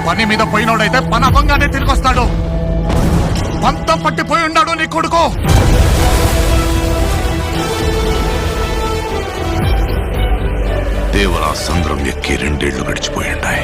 పని మీద పోయినోడైతే పని అవ్వంగానే తిరిగి వస్తాడు. పంతం పట్టిపోయి ఉన్నాడు నీ కొడుకు. దేవరా సంద్రం ఎక్కి 2 ఏళ్లు గడిచిపోయి ఉంటాయి.